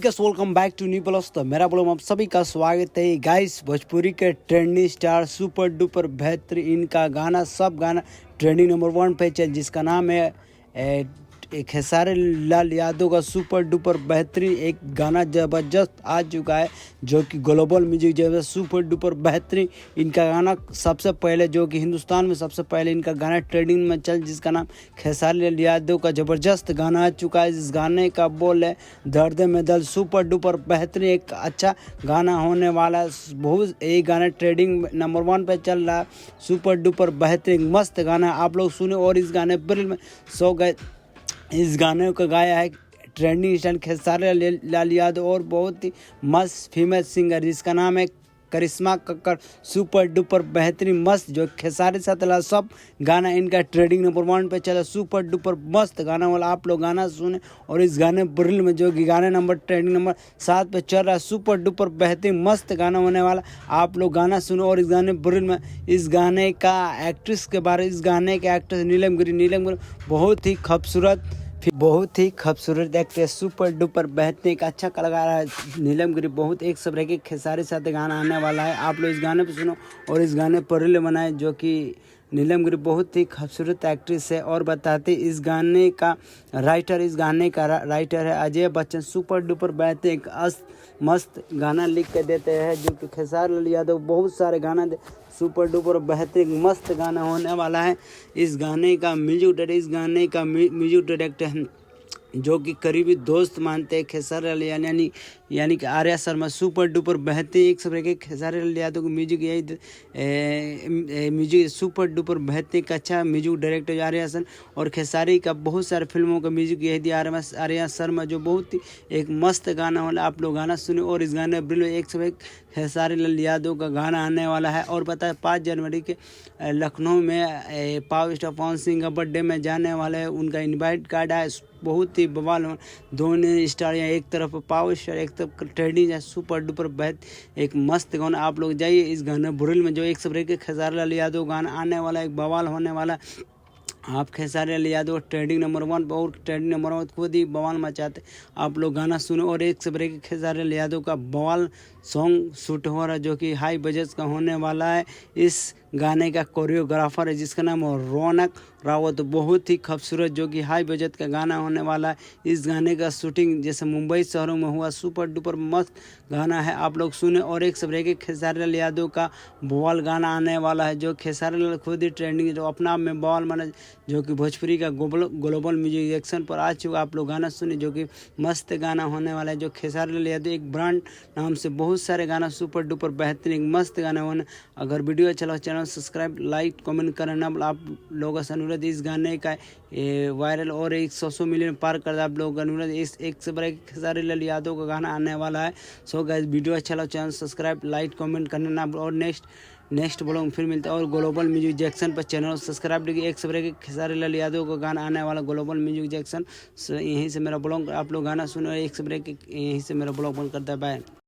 Guys welcome back to new plus. तो मेरा blog आप सभी का स्वागत है गाइस। भोजपुरी के ट्रेंडिंग स्टार सुपर डुपर बेहतरीन इनका गाना सब गाना ट्रेंडिंग नंबर 1 पे चल, जिसका नाम है खेसारी लाल यादव का सुपर डुपर बेहतरीन एक गाना ज़बरदस्त आ चुका है, जो कि ग्लोबल म्यूजिक जो है सुपर डुपर बेहतरीन इनका गाना सबसे पहले, जो कि हिंदुस्तान में सबसे पहले इनका गाना ट्रेंडिंग में चल, जिसका नाम खेसारी लाल यादव का ज़बरदस्त गाना आ चुका है। इस गाने का बोल है दर्द में दल। सुपर डुपर बेहतरीन एक अच्छा गाना होने वाला है। बहुत ये गाना ट्रेंडिंग नंबर 1 पे चल रहा है। सुपर डुपर बेहतरीन मस्त गाना आप लोग सुने। और इस गाने पर में इस गाने को गाया है ट्रेंडिंग स्टार खेसारी लाल यादव और बहुत ही मस्त फेमस सिंगर जिसका नाम है करिश्मा कक्कर। सुपर डुपर बेहतरीन मस्त जो खेसारी साथ सब गाना इनका ट्रेंडिंग नंबर 1 पे चला। सुपर डुपर मस्त गाना वाला आप लोग गाना सुने। और इस गाने ब्रिल में जो कि गाने नंबर ट्रेंडिंग नंबर 7 पे चल रहा है। सुपर डुपर बेहतरीन मस्त गाना होने वाला आप लोग गाना सुनो। और इस गाने ब्रिल में इस गाने का एक्ट्रेस के बारे, इस गाने के एक्ट्रेस नीलम गिरी बहुत ही खूबसूरत एक्ट्रेस सुपर डुपर बेहतरीन एक अच्छा कलाकार है नीलम गिरी। बहुत एक सब रह के खेसारी साथ गाना आने वाला है, आप लोग इस गाने पे सुनो। और इस गाने पर रील बनाए, जो कि नीलम गिरी बहुत ही खूबसूरत एक्ट्रेस है। और बताते इस गाने का राइटर है अजय बच्चन। सुपर डुपर बेहतरीन एक मस्त गाना लिख के देते हैं, जो कि खेसारी लाल यादव बहुत सारे गाना दे। सुपर डुपर बेहतरीन मस्त गाना होने वाला है। इस गाने का म्यूजिक डायरेक्टर जो कि करीबी दोस्त मानते हैं खेसारी लाल यानी कि आर्या शर्मा। सुपर डुपर बेहतरीन एक सब के खेसारी लाल यादव को म्यूजिक सुपर डुपर बेहतरीन अच्छा म्यूजिक डायरेक्टर आर्या शर्मा। और खेसारी का बहुत सारे फिल्मों का म्यूजिक यही दिया आर्या शर्मा, जो बहुत ही एक मस्त गाना वाला आप लोग गाना सुने। और इस गाने एक सब खेसारी लाल यादव का गाना आने वाला है। और बताए 5 जनवरी के लखनऊ में पावर स्टार पवन सिंह का बर्थडे में जाने वाले हैं। उनका इनवाइट कार्ड है। बहुत ही बवाल दोनों स्टार यहाँ एक तरफ पावर स्टार एक तरफ ट्रेंडिंग है। सुपर डुपर बेहत एक मस्त गाना आप लोग जाइए। इस गाने बुरिल में जो एक सब के खेसारी लाल यादव गाना आने वाला एक बवाल होने वाला। आप खेसारी लाल यादव ट्रेंडिंग नंबर 1 और ट्रेंडिंग नंबर 1 खुद ही बवाल मचाते आप लोग गाना सुनो। और एक सब के खेसारी लाल यादव का बवाल सॉन्ग शूट हो रहा है, जो कि हाई बजट का होने वाला है। इस गाने का कोरियोग्राफर है जिसका नाम है रौनक रावत। बहुत ही खूबसूरत जो कि हाई बजट का गाना होने वाला है। इस गाने का शूटिंग जैसे मुंबई शहरों में हुआ। सुपर डुपर मस्त गाना है आप लोग सुने। और एक सब के खेसारी लाल यादव का बवाल गाना आने वाला है, जो खेसारी लाल खुद ही ट्रेंडिंग जो अपना आप में बवाल माना, जो कि भोजपुरी का ग्लोबल म्यूजिक एक्शन पर आ चुका आप लोग गाना सुने, जो कि मस्त गाना होने वाला है। जो खेसारी लाल यादव एक ब्रांड नाम से बहुत सारे गाना सुपर डुपर बेहतरीन मस्त गाना होने। अगर वीडियो अच्छा लगा चैनल सब्सक्राइब लाइक कमेंट करना आप लोगों से अनुरोध। इस गाने का वायरल और 100 मिलियन पार कर आप लोगों का अनुरोध। इस एक से बड़ा खेसारी लाल यादव का गाना आने वाला है। सो गाइस वीडियो अच्छा लगा चैनल सब्सक्राइब लाइक कमेंट करना। और नेक्स्ट ब्लॉग फिर मिलता है। और ग्लोबल म्यूजिक जैक्सन पर चैनल सब्सक्राइब देखिए। एक सब्रे के खेसारी लाल यादव का गाना आने वाला ग्लोबल म्यूजिक जैक्सन। यहीं से मेरा ब्लॉग आप लोग गाना सुनो। एक सब्रे के यहीं से मेरा ब्लॉग बंद करता है। बाय।